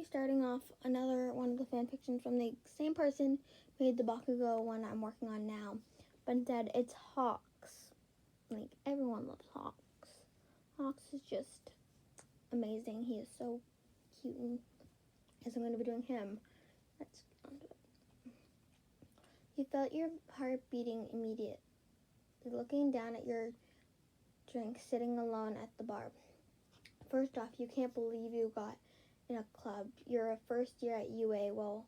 starting off another one of the fan fictions from the same person who made the Bakugo one I'm working on now. But instead, it's Hawks. Like, everyone loves Hawks. Hawks is just amazing. He is so cute, and as I'm going to be doing him. Let's get on to it. You felt your heart beating immediately, looking down at your drink, sitting alone at the bar. First off, you can't believe you got in a club. You're a first year at UA. Well,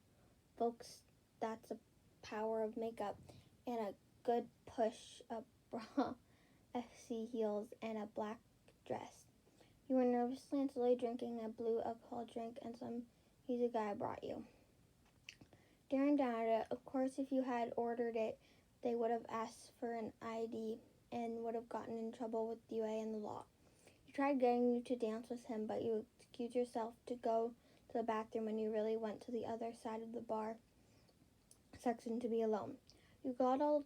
folks, that's a power of makeup and a good push-up bra, FC heels, and a black dress. You were nervously and slowly drinking a blue alcohol drink, and some easy guy brought you. Staring down at it, of course, if you had ordered it, they would have asked for an ID and would have gotten in trouble with UA and the law. You tried getting you to dance with him, but you excused yourself to go to the bathroom when you really went to the other side of the bar section to be alone. You got all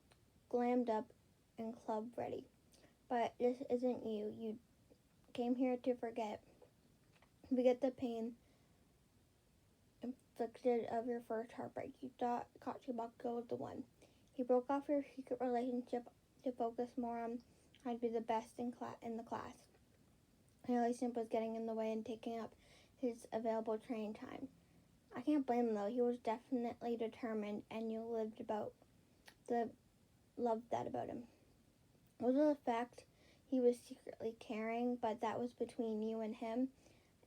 glammed up and club ready, but this isn't you. You came here to forget the pain inflicted of your first heartbreak. You thought Bakugo was the one. He broke off your secret relationship to focus more on how to be the best in the class. Your relationship was getting in the way and taking up his available training time. I can't blame him though. He was definitely determined, and you loved that about him. It was the fact he was secretly caring, but that was between you and him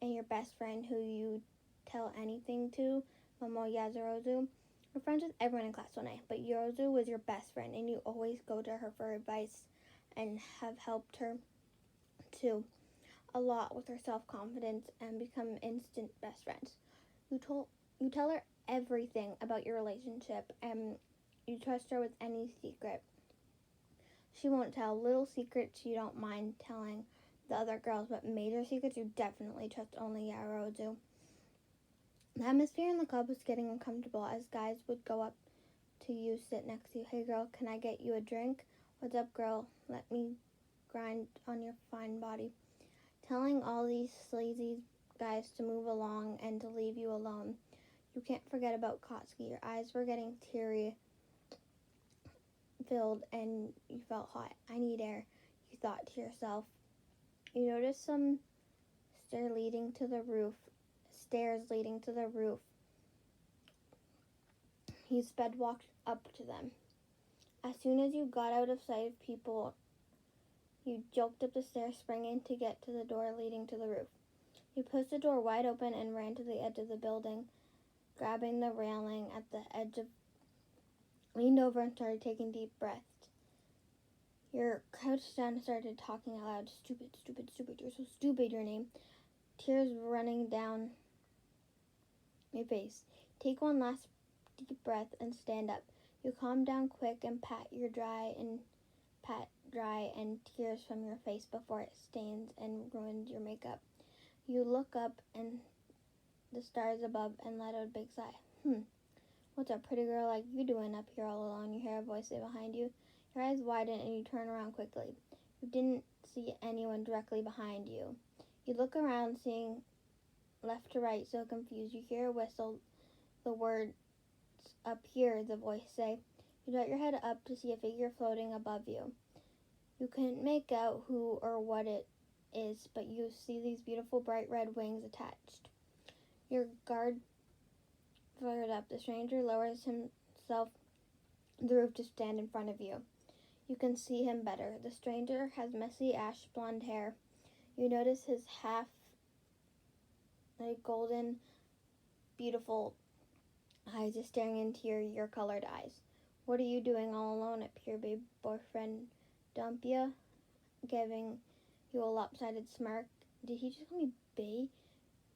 and your best friend who you tell anything to, Momo Yazurozu. You're friends with everyone in class 1A, but Yorozu was your best friend, and you always go to her for advice and have helped her too a lot with her self-confidence and become instant best friends. You tell her everything about your relationship, and you trust her with any secret. She won't tell. Little secrets you don't mind telling the other girls, but major secrets you definitely trust only Yaozu. The atmosphere in the club was getting uncomfortable as guys would go up to you, sit next to you. Hey girl, can I get you a drink? What's up girl? Let me grind on your fine body. Telling all these sleazy guys to move along and to leave you alone. You can't forget about Kotsky. Your eyes were getting teary filled and you felt hot. I need air, you thought to yourself. You noticed some stairs leading to the roof. You walked up to them. As soon as you got out of sight of people, you jolted up the stairs, springing to get to the door leading to the roof. You pushed the door wide open and ran to the edge of the building, grabbing the railing at the edge leaned over and started taking deep breaths. You're crouched down and started talking out loud. Stupid, stupid, stupid. You're so stupid, your name. Tears running down your face. Take one last deep breath and stand up. You calm down quick and pat dry and tears from your face before it stains and ruins your makeup. You look up and the stars above and let out a big sigh. What's a pretty girl like you doing up here all alone? You hear a voice behind you. Your eyes widen and you turn around quickly. You didn't see anyone directly behind you. You look around, seeing left to right, so confused. You hear a whistle, the words up here, the voice say. You dart your head up to see a figure floating above you. You couldn't make out who or what it is, but you see these beautiful bright red wings attached. Your guard flared up. The stranger lowers himself to the roof to stand in front of you. You can see him better. The stranger has messy ash blonde hair. You notice his half golden, beautiful eyes is staring into your colored eyes. What are you doing all alone up here, babe? Boyfriend dump ya? Giving you a lopsided smirk. Did he just call me bae?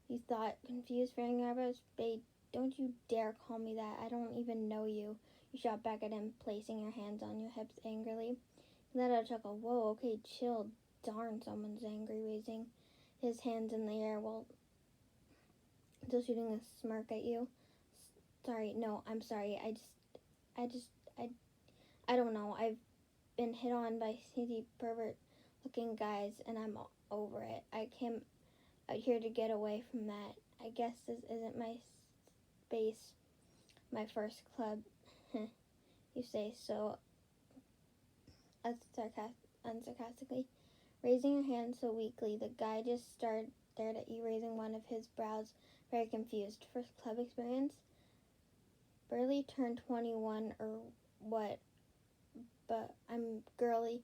You thought, confused, fearing your eyebrows. Bae, don't you dare call me that. I don't even know you. You shot back at him, placing your hands on your hips angrily. He let out a chuckle. Whoa, okay, chill. Darn, someone's angry, raising his hands in the air while still shooting a smirk at you. Sorry, no, I'm sorry. I don't know. I've been hit on by sneaky pervert-looking guys, and I'm over it. I came out here to get away from that. I guess this isn't my space, my first club. You say so unsarcastically. Raising your hand so weakly, the guy just stared at you, raising one of his brows, very confused. First club experience? Barely turned 21 or what, but I'm girly.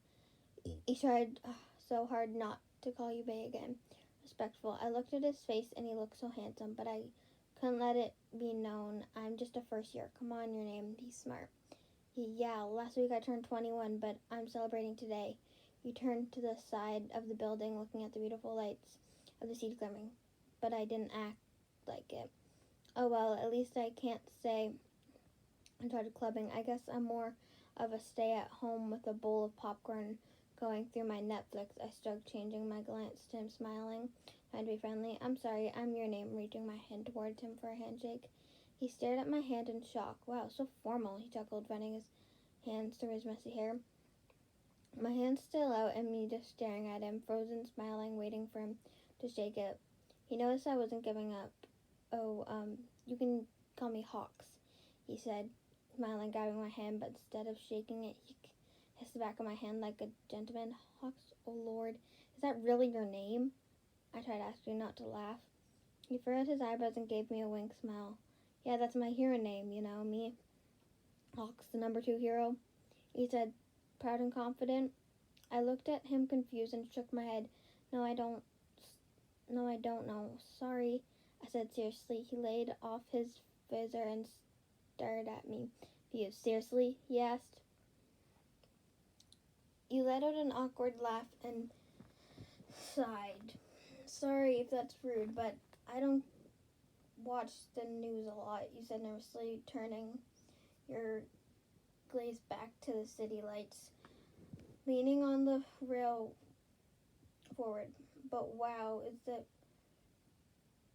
He tried so hard not to call you Bay again. Respectful. I looked at his face and he looked so handsome, but I couldn't let it be known. I'm just a first year. Come on, your name. Be smart. Yeah, last week I turned 21, but I'm celebrating today. You turned to the side of the building looking at the beautiful lights of the city glimmering, but I didn't act like it. Oh well, at least I can't say I started clubbing. I guess I'm more of a stay at home with a bowl of popcorn going through my Netflix. I started changing my glance to him, smiling, trying to be friendly. I'm sorry, I'm your name, reaching my hand towards him for a handshake. He stared at my hand in shock. Wow, so formal, he chuckled, running his hands through his messy hair. My hand still out and me just staring at him, frozen, smiling, waiting for him to shake it. He noticed I wasn't giving up. Oh, you can call me Hawks, he said, smiling, grabbing my hand, but instead of shaking it, he kissed the back of my hand like a gentleman. Hawks, oh Lord, is that really your name? I tried asking not to laugh. He furrowed his eyebrows and gave me a wink smile. Yeah, that's my hero name, you know, me. Hawks, the number 2 hero, he said, proud and confident. I looked at him confused and shook my head. No, I don't know. Sorry, I said seriously. He laid off his visor and stared at me. Seriously? He asked. You let out an awkward laugh and sighed. Sorry if that's rude, but I don't watch the news a lot, you said nervously, turning your gaze back to the city lights. Leaning on the rail forward. But wow, is it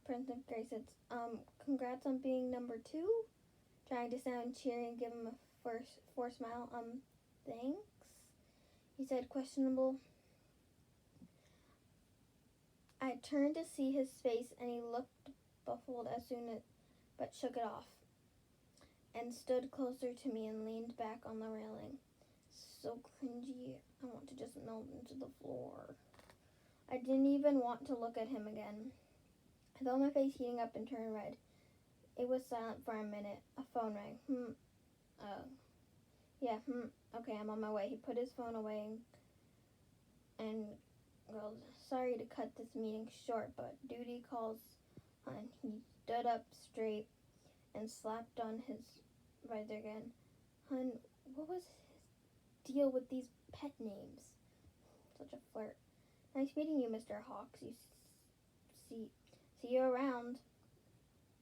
Prince of Grace? It's, congrats on being number 2? Trying to sound cheery and give him a forced smile. Thanks? He said, questionable. I turned to see his face and he looked baffled but shook it off and stood closer to me and leaned back on the railing. So cringy. I want to just melt into the floor. I didn't even want to look at him again. I felt my face heating up and turn red. It was silent for a minute. A phone rang. Okay, I'm on my way. He put his phone away and growled, sorry to cut this meeting short, but duty calls on. He stood up straight and slapped on his visor again. Hun, what was his deal with these pet names? Such a flirt. Nice meeting you, Mr. Hawks. See you around.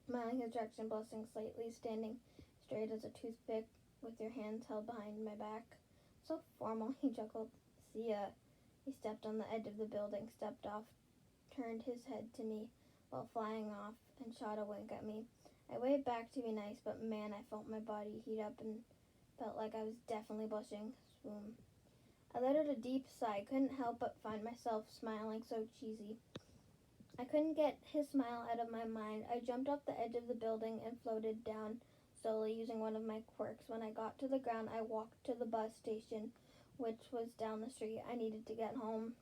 Smiling his direction, blushing slightly, standing straight as a toothpick with your hands held behind my back. So formal, he chuckled. See ya. He stepped on the edge of the building, stepped off, turned his head to me while flying off, and shot a wink at me. I waved back to be nice, but man, I felt my body heat up and felt like I was definitely blushing. Swoon. I let out a deep sigh. Couldn't help but find myself smiling so cheesy. I couldn't get his smile out of my mind. I jumped off the edge of the building and floated down slowly using one of my quirks. When I got to the ground, I walked to the bus station, which was down the street. I needed to get home.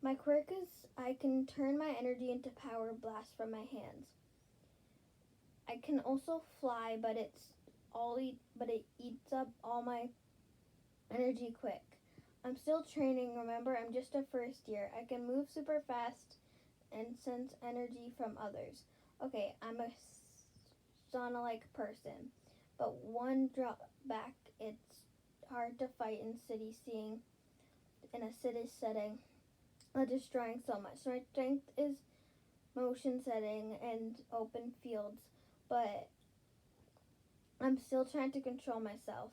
My quirk is I can turn my energy into power blast from my hands. I can also fly, but it eats up all my energy quick. I'm still training, remember? I'm just a first year. I can move super fast and sense energy from others. Okay, I'm a sauna-like person, but one drawback, it's hard to fight in a city setting, destroying so much. So my strength is motion setting and open fields, but I'm still trying to control myself.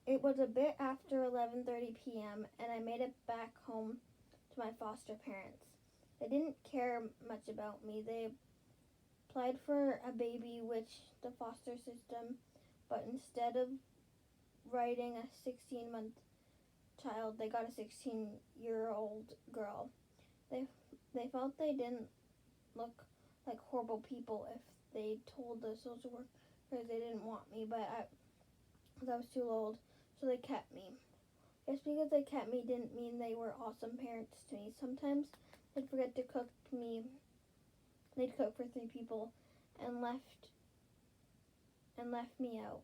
It was a bit after 11:30 p.m. and I made it back home to my foster parents. They didn't care much about me. They applied for a baby, which the foster system, but instead of writing a 16-month child, they got a 16-year-old girl. They They felt they didn't look like horrible people if they told the social workers they didn't want me, but I was too old, so they kept me. Just because they kept me didn't mean they were awesome parents to me. Sometimes they'd forget to cook me. They'd cook for 3 people and left me out.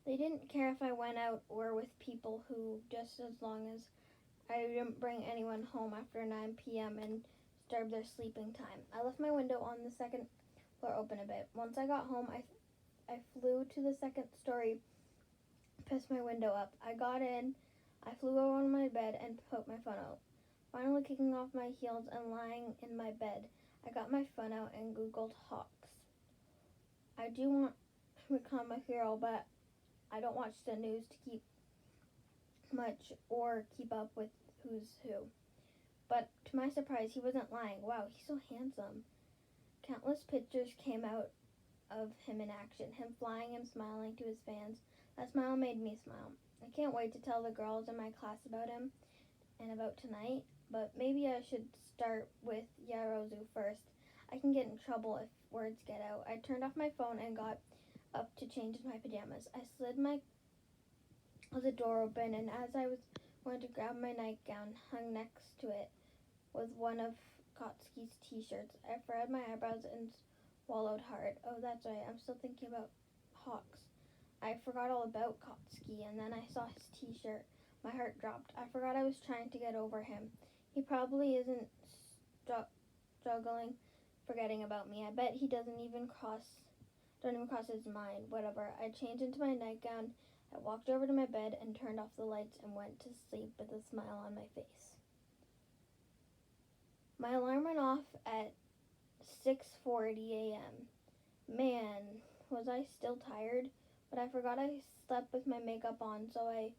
They didn't care if I went out or with people who, just as long as I didn't bring anyone home after 9 p.m. and disturb their sleeping time. I left my window on the second floor open a bit. Once I got home, I flew to the second story, pissed my window up. I got in, I flew over on my bed and poked my phone out. Finally kicking off my heels and lying in my bed, I got my phone out and Googled hawks. I do want to become a hero, but I don't watch the news to keep much or keep up with who's who. But to my surprise, he wasn't lying. Wow, he's so handsome. Countless pictures came out of him in action, him flying and smiling to his fans. That smile made me smile. I can't wait to tell the girls in my class about him and about tonight, but maybe I should start with Yarozu first. I can get in trouble if words get out. I turned off my phone and got up to change into my pajamas. I slid the door open, and as I was going to grab my nightgown, hung next to it was one of Kotsky's t-shirts. I furrowed my eyebrows and swallowed hard. Oh, that's right, I'm still thinking about hawks. I forgot all about Kotsky, and then I saw his t-shirt. My heart dropped. I forgot I was trying to get over him. He probably isn't struggling forgetting about me. I bet he don't even cross his mind. Whatever. I changed into my nightgown. I walked over to my bed and turned off the lights and went to sleep with a smile on my face. My alarm went off at 6:40 a.m. Man, was I still tired? But I forgot I slept with my makeup on, so I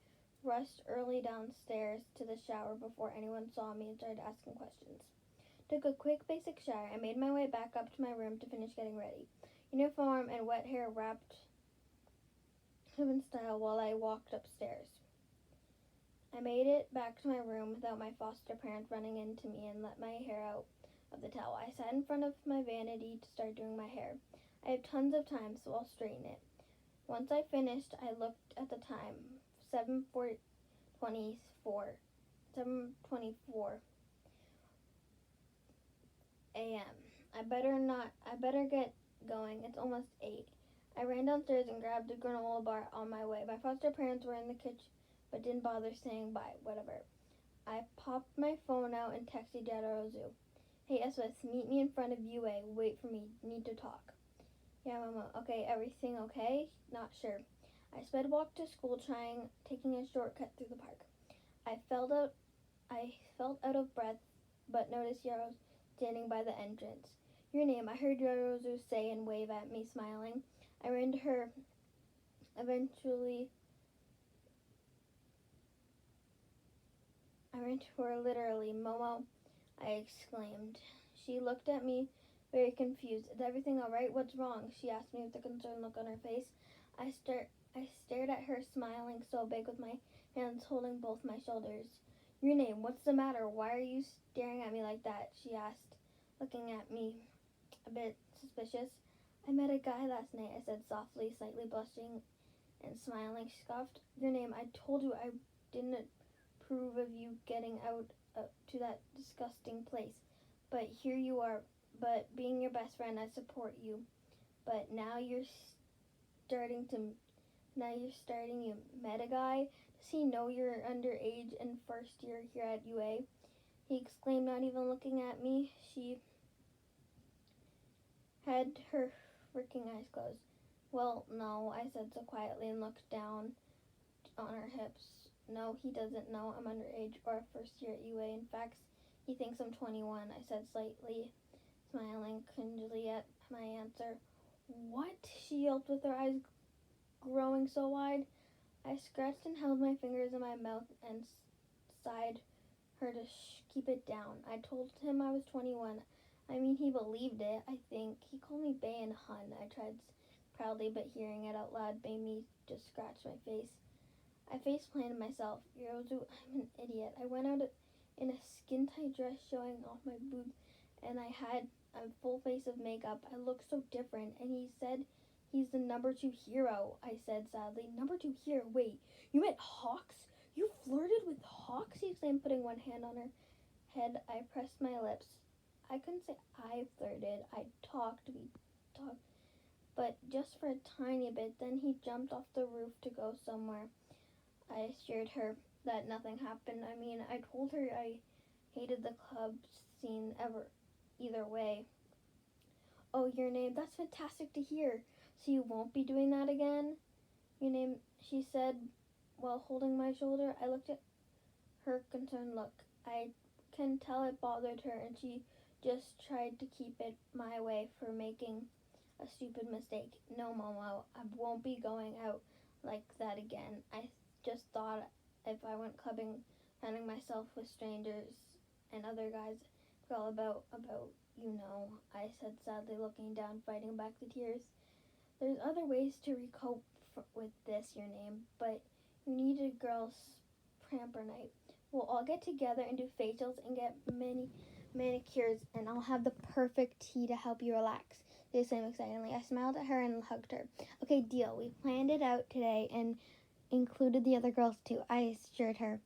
rushed early downstairs to the shower before anyone saw me and started asking questions. Took a quick basic shower. I made my way back up to my room to finish getting ready. Uniform and wet hair wrapped in style while I walked upstairs. I made it back to my room without my foster parents running into me and let my hair out of the towel. I sat in front of my vanity to start doing my hair. I have tons of time, so I'll straighten it. Once I finished, I looked at the time, 7:24 a.m. I better get going. It's almost 8. I ran downstairs and grabbed a granola bar on my way. My foster parents were in the kitchen, but didn't bother saying bye. Whatever. I popped my phone out and texted Yarozu. Hey, SOS, meet me in front of UA. Wait for me. Need to talk. Yeah, Mama. Okay, everything okay? Not sure. I sped walked to school, taking a shortcut through the park. I felt out of breath, but noticed Yarozu standing by the entrance. Your name, I heard Yarozu say and wave at me, smiling. I ran to her literally. Momo, I exclaimed. She looked at me, very confused. Is everything all right? What's wrong? She asked me with a concerned look on her face. I stared at her, smiling so big with my hands holding both my shoulders. Your name, what's the matter? Why are you staring at me like that? She asked, looking at me a bit suspicious. I met a guy last night, I said softly, slightly blushing and smiling. She scoffed. Your name, I told you I didn't approve of you getting out to that disgusting place. But here you are. But being your best friend, I support you. But now you're starting, you met a guy. Does he know you're underage and first year here at UA? He exclaimed, not even looking at me. She had her freaking eyes closed. Well, no, I said so quietly and looked down on her hips. No, he doesn't know I'm underage or a first year at UA. In fact, he thinks I'm 21, I said, slightly smiling cringely at my answer. What? She yelped with her eyes growing so wide. I scratched and held my fingers in my mouth and sighed her to keep it down. I told him I was 21. I mean, he believed it, I think. He called me Bae and Hun. I tried proudly, but hearing it out loud made me just scratch my face. I face-planted myself. Yarozu, I'm an idiot. I went out in a skin-tight dress showing off my boobs, and I had a full face of makeup. I looked so different, and he said he's the number 2 hero, I said sadly. Number 2 hero? Wait, you meant Hawks? You flirted with Hawks? He exclaimed, putting one hand on her head. I pressed my lips. I couldn't say I flirted. I talked, we talked, but just for a tiny bit. Then he jumped off the roof to go somewhere. I assured her that nothing happened. I mean, I told her I hated the club scene either way. Oh, your name? That's fantastic to hear. So you won't be doing that again? Your name, she said while holding my shoulder. I looked at her concerned look. I can tell it bothered her, and she just tried to keep it my way for making a stupid mistake. No, Momo, I won't be going out like that again. I just thought if I went clubbing, finding myself with strangers and other guys, it's all about, I said sadly, looking down, fighting back the tears. There's other ways to recope with this, your name, but you need a girl's pamper night. We'll all get together and do facials and get many manicures, and I'll have the perfect tea to help you relax. They sang excitedly. I smiled at her and hugged her. Okay, deal. We planned it out today and included the other girls too, I assured her.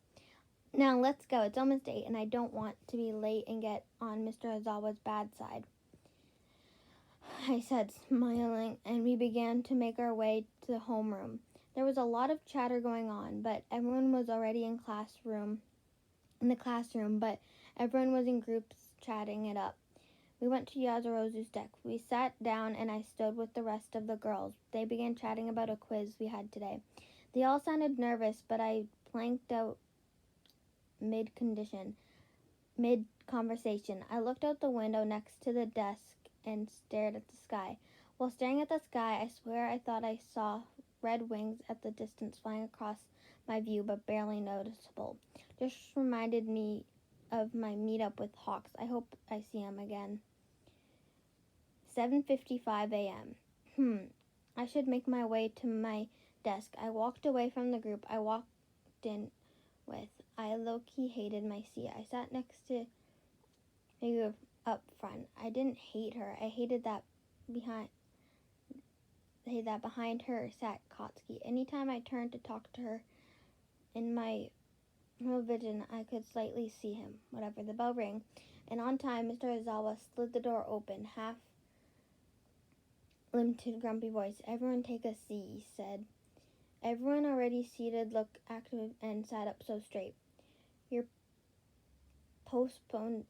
Now let's go. It's almost 8 and I don't want to be late and get on Mr. Ozawa's bad side, I said, smiling, and we began to make our way to the homeroom. There was a lot of chatter going on, but everyone was already in the classroom, but everyone was in groups chatting it up. We went to Yazurozu's deck. We sat down and I stood with the rest of the girls. They began chatting about a quiz we had today. They all sounded nervous, but I blanked out mid-conversation. I looked out the window next to the desk and stared at the sky. While staring at the sky, I swear I thought I saw red wings at the distance flying across my view, but barely noticeable. Just reminded me of my meetup with Hawks. I hope I see him again. 7:55 a.m. I should make my way to my desk. I walked away from the group I walked in with. I low-key hated my seat. I sat next to Migu up front. I didn't hate her. I hated that behind her sat Kotsky. Anytime I turned to talk to her, in my vision, I could slightly see him. Whatever, the bell rang, and on time, Mr. Ozawa slid the door open, half limited grumpy voice. Everyone take a seat, he said. Everyone already seated looked active and sat up so straight. We're postponing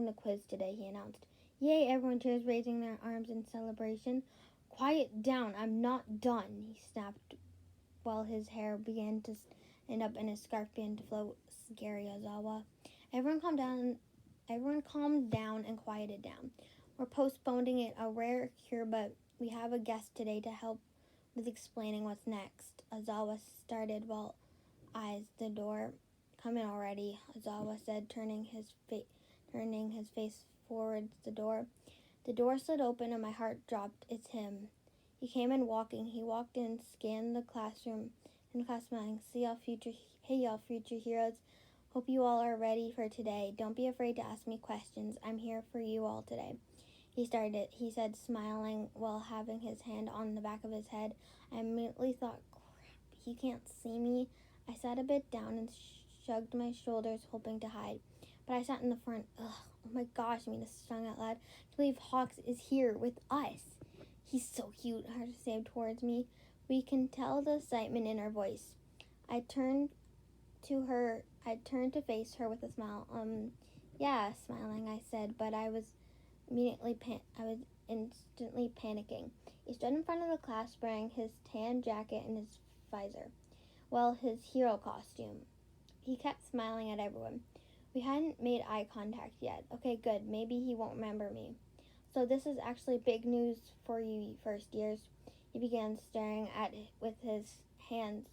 the quiz today, he announced. Yay, everyone cheers, raising their arms in celebration. Quiet down, I'm not done, he snapped while his hair began to stand up and his scarf began to flow. Scary Ozawa. Everyone calmed down and quieted down. We're postponing it, a rare cure, but we have a guest today to help with explaining what's next. Ozawa started while eyes the door. Come in already, Ozawa said, turning his face towards the door. The door slid open and my heart dropped. It's him. He came in walking. He walked in, scanned the classroom, and class smiling. Hey y'all future heroes. Hope you all are ready for today. Don't be afraid to ask me questions. I'm here for you all today. He said, smiling while having his hand on the back of his head. I immediately thought, crap, he can't see me. I sat a bit down and shrugged my shoulders, hoping to hide. But I sat in the front. Ugh, oh my gosh, Mina sung out loud. I believe Hawks is here with us. He's so cute, her said towards me. We can tell the excitement in her voice. I turned to face her with a smile. Yeah, smiling, I said, but I was instantly panicking. He stood in front of the class wearing his tan jacket and his visor. Well, his hero costume. He kept smiling at everyone. We hadn't made eye contact yet. Okay, good. Maybe he won't remember me. So this is actually big news for you first years. He began staring at it with his hands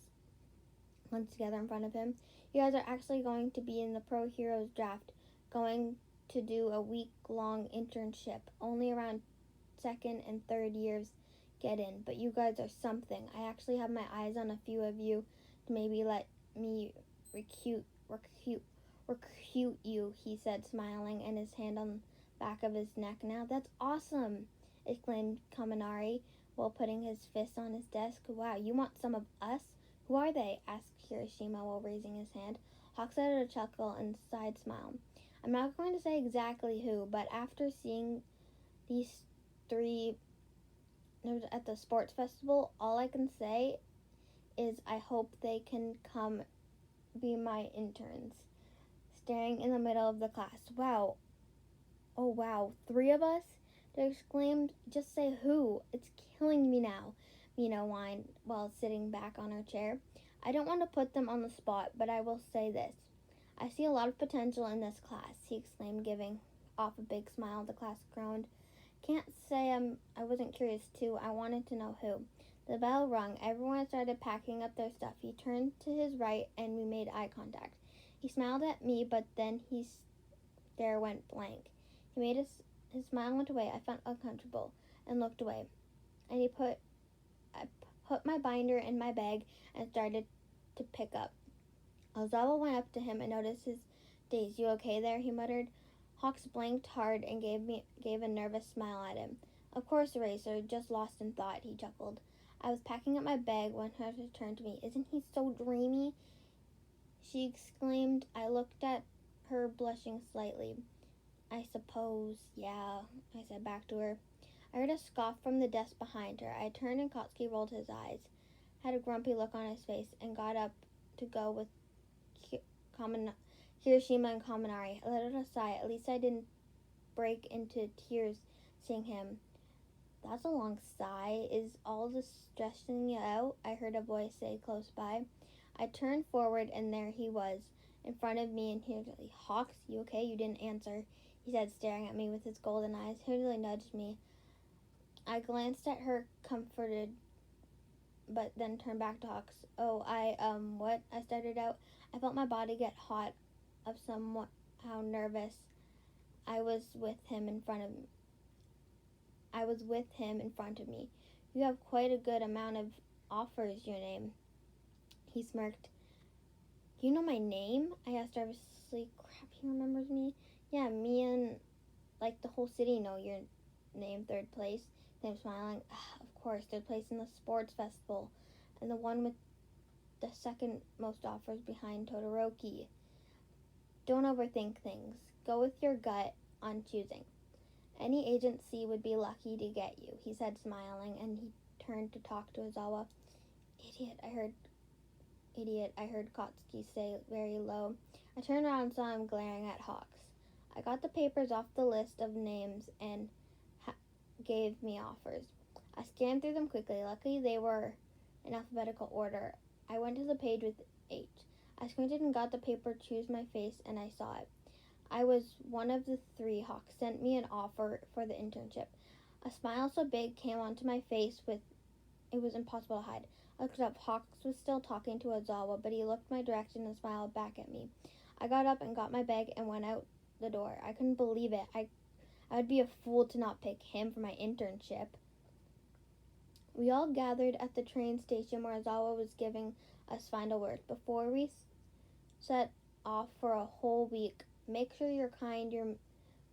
once together in front of him. You guys are actually going to be in the Pro Heroes draft, going to do a week-long internship. Only around second and third years get in, but you guys are something. I actually have my eyes on a few of you to maybe let me recruit recruit you, he said, smiling, and his hand on the back of his neck. Now that's awesome, exclaimed Kaminari while putting his fist on his desk. Wow, you want some of us? Who are they? Asked Kirishima while raising his hand. Hawk said a chuckle and side smile. I'm not going to say exactly who, but after seeing these three at the sports festival, all I can say is I hope they can come be my interns. Staring in the middle of the class. Wow. Oh wow, 3 of us? They exclaimed. Just say who. It's killing me now, Mina whined while sitting back on her chair. I don't want to put them on the spot, but I will say this. I see a lot of potential in this class, he exclaimed, giving off a big smile. The class groaned. Can't say I wasn't curious too. I wanted to know who. The bell rung. Everyone started packing up their stuff. He turned to his right and we made eye contact. He smiled at me, but then his stare went blank. He made his smile went away. I felt uncomfortable and looked away. And I put my binder in my bag and started to pick up. Ozawa went up to him and noticed his daze. You okay there? He muttered. Hawks blinked hard and gave a nervous smile at him. Of course, Eraser, just lost in thought, he chuckled. I was packing up my bag when Hunter turned to me. Isn't he so dreamy? She exclaimed. I looked at her, blushing slightly. I suppose, yeah, I said back to her. I heard a scoff from the desk behind her. I turned and Kotsky rolled his eyes, had a grumpy look on his face, and got up to go with Kirishima and Kaminari. I let out a sigh. At least I didn't break into tears seeing him. That's a long sigh. Is all this stressing you out? I heard a voice say close by. I turned forward and there he was, in front of me and hurriedly. Hawks, you okay? You didn't answer, he said, staring at me with his golden eyes. Hurriedly nudged me. I glanced at her, comforted, but then turned back to Hawks. Oh, what? I stuttered out. I felt my body get hot, of somewhat how nervous. I was with him in front of me. You have quite a good amount of offers, your name. He smirked. You know my name? I asked nervously. Crap, he remembers me? Yeah, me and, the whole city know your name, third place. Then smiling. Of course, third place in the sports festival. And the one with the second most offers behind Todoroki. Don't overthink things. Go with your gut on choosing. Any agency would be lucky to get you, he said, smiling, and he turned to talk to Ozawa. Idiot, I heard Kotsky say very low. I turned around and saw him glaring at Hawks. I got the papers off the list of names and gave me offers. I scanned through them quickly. Luckily, they were in alphabetical order. I went to the page with H. I squinted and got the paper Choose My Face, and I saw it. I was one of the 3. Hawks sent me an offer for the internship. A smile so big came onto my face it was impossible to hide. I looked up. Hawks was still talking to Ozawa, but he looked my direction and smiled back at me. I got up and got my bag and went out the door. I couldn't believe it. I would be a fool to not pick him for my internship. We all gathered at the train station where Ozawa was giving us final words. Before we set off for a whole week, make sure you're kind your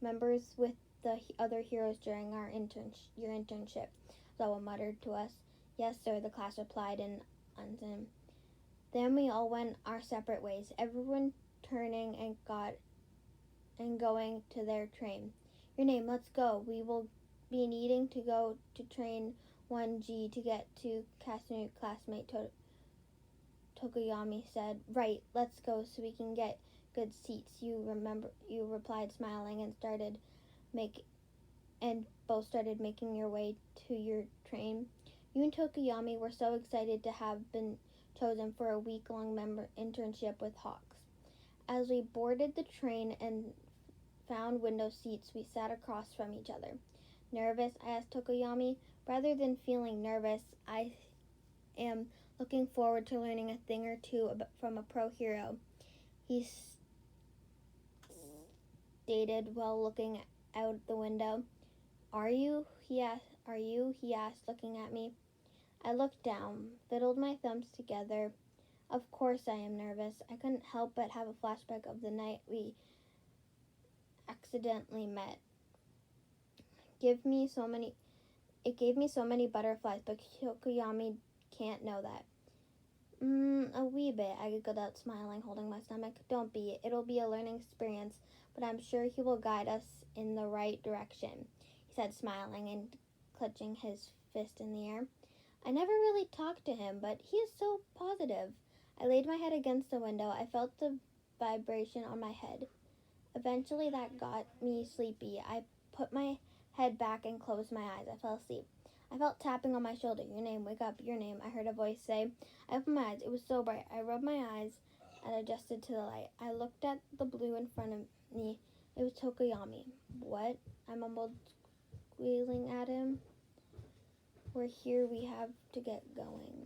members with the other heroes during your internship, Ozawa muttered to us. Yes, sir, the class replied in unison. Then we all went our separate ways, everyone turning and going to their train. Your name, let's go. We will be needing to go to train 1G to get to Kasumi, classmate Tokoyami said. Right, let's go so we can get good seats. You replied, smiling, and both started making your way to your train. You and Tokoyami were so excited to have been chosen for a week-long internship with Hawks. As we boarded the train and found window seats, we sat across from each other. Nervous? I asked Tokoyami. Rather than feeling nervous, I am looking forward to learning a thing or two from a pro hero, he stated while looking out the window. Are you? He asked, looking at me. I looked down, fiddled my thumbs together, Of course I am nervous. I couldn't help but have a flashback of the night we accidentally met. It gave me so many butterflies, but Tokoyami can't know that. A wee bit, I giggled out, smiling, holding my stomach. Don't be. It'll be a learning experience, but I'm sure he will guide us in the right direction, he said, smiling and clutching his fist in the air. I never really talked to him, but he is so positive. I laid my head against the window. I felt the vibration on my head. Eventually, that got me sleepy. I put my head back and closed my eyes. I fell asleep. I felt tapping on my shoulder. Your name, wake up, your name, I heard a voice say. I opened my eyes. It was so bright. I rubbed my eyes and adjusted to the light. I looked at the blue in front of me. It was Tokoyami. What? I mumbled, squealing at him. We're here. We have to get going.